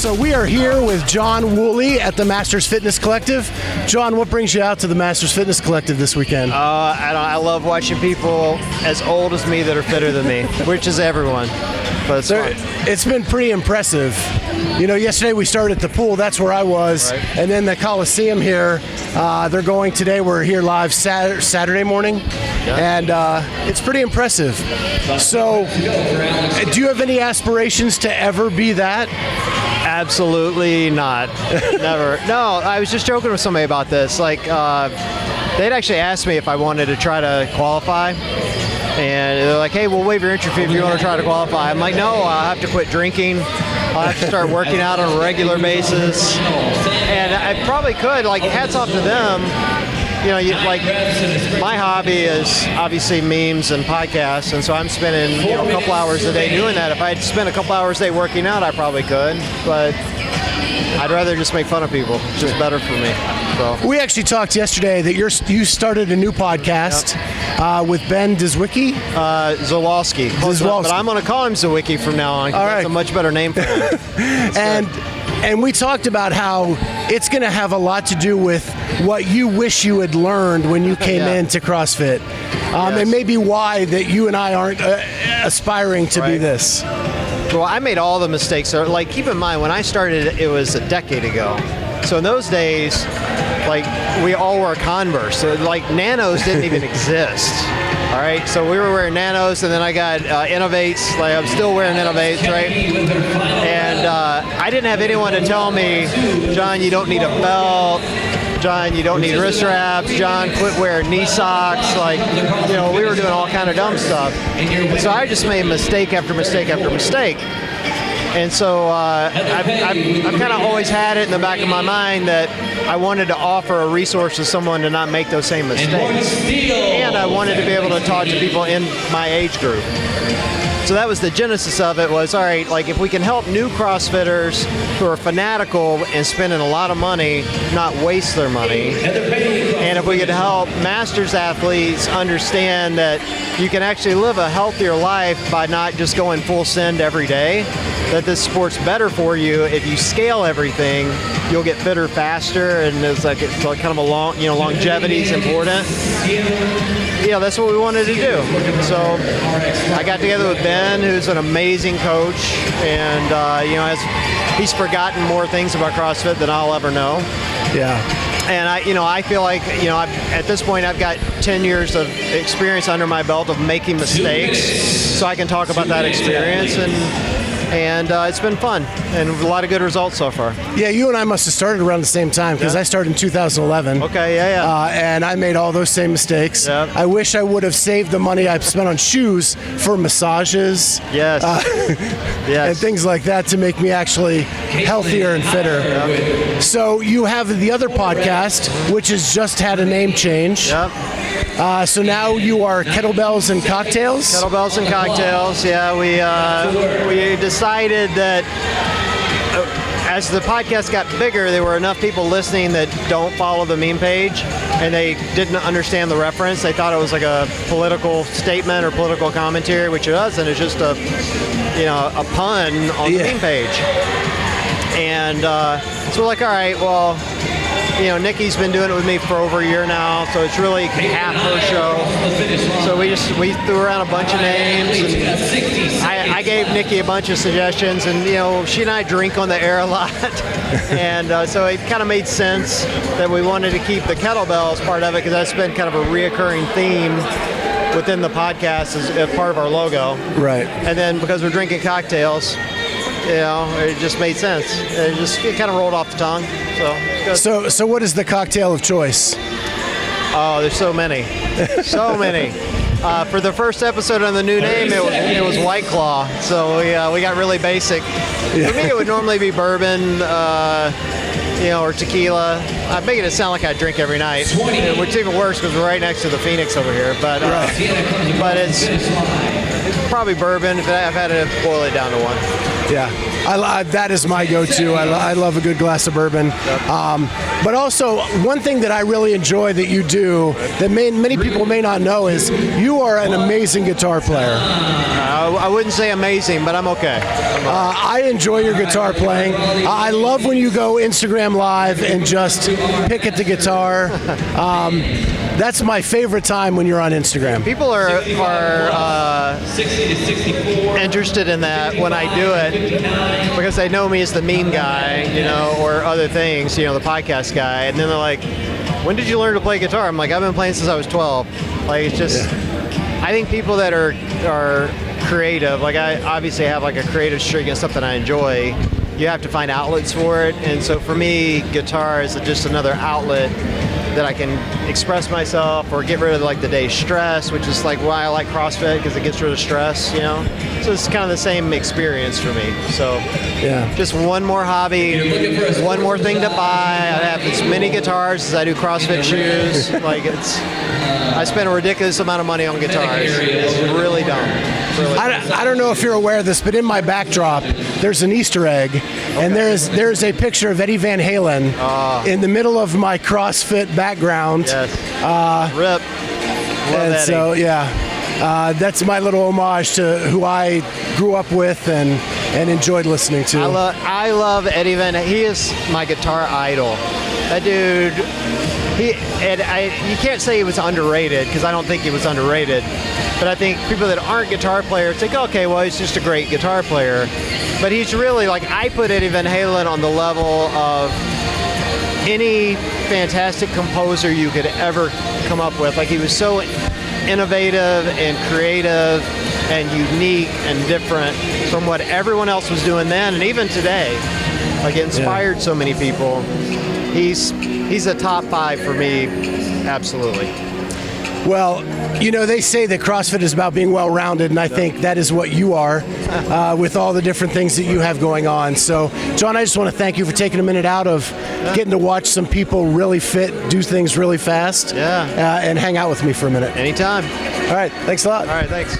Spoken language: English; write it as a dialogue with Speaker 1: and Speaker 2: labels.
Speaker 1: So we are here with John Wooley at the Masters Fitness Collective. John, what brings you out to the Masters Fitness Collective this weekend?
Speaker 2: I love watching people as old as me that are fitter than me, which is everyone. But it's fun.
Speaker 1: It's been pretty impressive. You know, yesterday we started at the pool, that's where I was, right. And then the Coliseum here, they're going today, we're here live Saturday morning, yeah. And it's pretty impressive. So, do you have any aspirations to ever be that?
Speaker 2: Absolutely not. Never. No, I was just joking with somebody about this. Like, they'd actually asked me if I wanted to try to qualify. And they're like, hey, we'll waive your entry fee if you want to try to qualify. I'm like, no, I'll have to quit drinking. I'll have to start working out on a regular basis. And I probably could. Like, hats off to them. You know, like, my hobby is obviously memes and podcasts, and so I'm spending, you know, a couple hours a day doing that. If I had spent a couple hours a day working out, I probably could, but I'd rather just make fun of people. It's just better for me. So.
Speaker 1: We actually talked yesterday that you started a new podcast. Yep. With Ben Dzwicki?
Speaker 2: Zawalski. But I'm going to call him Zawicki from now on, because that's a much better name for him.
Speaker 1: And we talked about how it's going to have a lot to do with what you wish you had learned when you came into CrossFit. And maybe why that you and I aren't aspiring to be this.
Speaker 2: Well, I made all the mistakes. Like, keep in mind, when I started, it was a decade ago. So in those days, like, we all wore Converse. So, like, Nanos didn't even exist. All right, so we were wearing Nanos, and then I got Innovates. Like, I'm still wearing Innovates, right? And I didn't have anyone to tell me, John, you don't need a belt. John, you don't need wrist straps. John, quit wearing knee socks. Like, you know, we were doing all kind of dumb stuff. And so I just made mistake after mistake after mistake. And so I've kind of always had it in the back of my mind that I wanted to offer a resource to someone to not make those same mistakes. And I wanted to be able to talk to people in my age group. So that was the genesis of it, was, all right, like, if we can help new CrossFitters who are fanatical and spending a lot of money not waste their money, and if we could help Masters athletes understand that you can actually live a healthier life by not just going full send every day, that this sport's better for you. If you scale everything, you'll get fitter faster, and it's like kind of a long, you know, longevity is important. Yeah, that's what we wanted to do. So I got together with Ben, who's an amazing coach, and you know, he's forgotten more things about CrossFit than I'll ever know.
Speaker 1: Yeah.
Speaker 2: And I feel like, you know, at this point I've got 10 years of experience under my belt of making mistakes, so I can talk about that experience, and it's been fun and a lot of good results so far.
Speaker 1: Yeah, you and I must have started around the same time, because I started in 2011.
Speaker 2: Okay, yeah.
Speaker 1: And I made all those same mistakes.
Speaker 2: Yep.
Speaker 1: I wish I would have saved the money I spent on shoes for massages.
Speaker 2: Yes. Yes.
Speaker 1: And things like that to make me actually healthier and fitter. Yep. So you have the other podcast, which has just had a name change.
Speaker 2: Yep.
Speaker 1: So now you are Kettlebells and Cocktails?
Speaker 2: Kettlebells and Cocktails, yeah. We decided that as the podcast got bigger, there were enough people listening that don't follow the meme page, and they didn't understand the reference. They thought it was like a political statement or political commentary, which it doesn't. It's just a pun on the meme page. And so we're like, all right, well, you know, Nikki's been doing it with me for over a year now, so it's really half her show. So we threw around a bunch of names, and I gave Nikki a bunch of suggestions, and, you know, she and I drink on the air a lot, and so it kind of made sense that we wanted to keep the kettlebells part of it, because that's been kind of a reoccurring theme within the podcast as part of our logo.
Speaker 1: Right.
Speaker 2: And then because we're drinking cocktails, you know, it just made sense. It kind of rolled off the tongue.
Speaker 1: So what is the cocktail of choice?
Speaker 2: Oh, there's so many. So many. For the first episode on the new name, it was White Claw. So we got really basic. Yeah. For me, it would normally be bourbon, you know, or tequila. I'm making it sound like I drink every night, which is even worse because we're right next to the Phoenix over here. But it's Probably bourbon. If I've had to boil it down to one.
Speaker 1: Yeah, that is my go-to. I love a good glass of bourbon. But also, one thing that I really enjoy that you do that many people may not know is you are an amazing guitar player.
Speaker 2: I wouldn't say amazing, but I'm okay.
Speaker 1: I enjoy your guitar playing. I love when you go Instagram Live and just pick at the guitar. That's my favorite time when you're on Instagram.
Speaker 2: People are interested in that when I do it because they know me as the meme guy, or other things, the podcast guy, and then they're like, "When did you learn to play guitar?" I'm like, "I've been playing since I was 12." Like, it's just, I think people that are creative, like I obviously have like a creative streak and something I enjoy. You have to find outlets for it, and so for me, guitar is just another outlet that I can express myself or get rid of like the day's stress, which is like why I like CrossFit, because it gets rid of stress, So it's kind of the same experience for me. So
Speaker 1: yeah,
Speaker 2: just one more hobby, one more thing to buy. I have as many guitars as I do CrossFit shoes. Like I spend a ridiculous amount of money on guitars. It's really dumb.
Speaker 1: I don't know if you're aware of this, but in my backdrop, there's an Easter egg, and there's a picture of Eddie Van Halen in the middle of my CrossFit background.
Speaker 2: Yes. Rip. Love
Speaker 1: and
Speaker 2: Eddie.
Speaker 1: So that's my little homage to who I grew up with and enjoyed listening to.
Speaker 2: I love Eddie Van Halen. He is my guitar idol. That dude. You can't say he was underrated, because I don't think he was underrated. But I think people that aren't guitar players think, okay, well, he's just a great guitar player. But he's really, like, I put Eddie Van Halen on the level of any fantastic composer you could ever come up with. Like, he was so innovative and creative and unique and different from what everyone else was doing then and even today. Like, it inspired so many people. He's a top 5 for me, absolutely.
Speaker 1: Well, they say that CrossFit is about being well-rounded, and I think that is what you are with all the different things that you have going on. So, John, I just want to thank you for taking a minute out of getting to watch some people really fit, do things really fast, and hang out with me for a minute.
Speaker 2: Anytime.
Speaker 1: All right, thanks a lot.
Speaker 2: All right, thanks.